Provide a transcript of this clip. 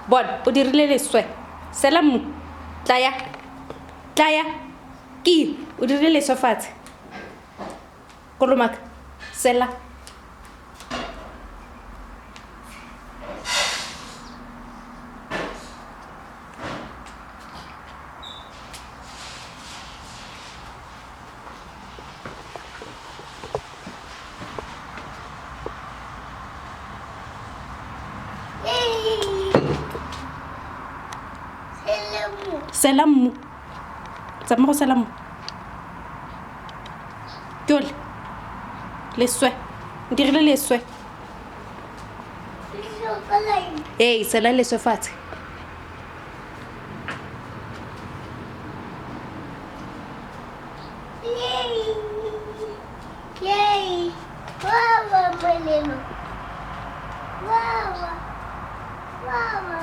bona o dirile leswe sela mmu tlaya ke o dirile leswe fatshe kolomaka sela sela mmu tsamaya go sela mmu ke ole leswe o dirile leswe ee sela leswe fatshe Mama.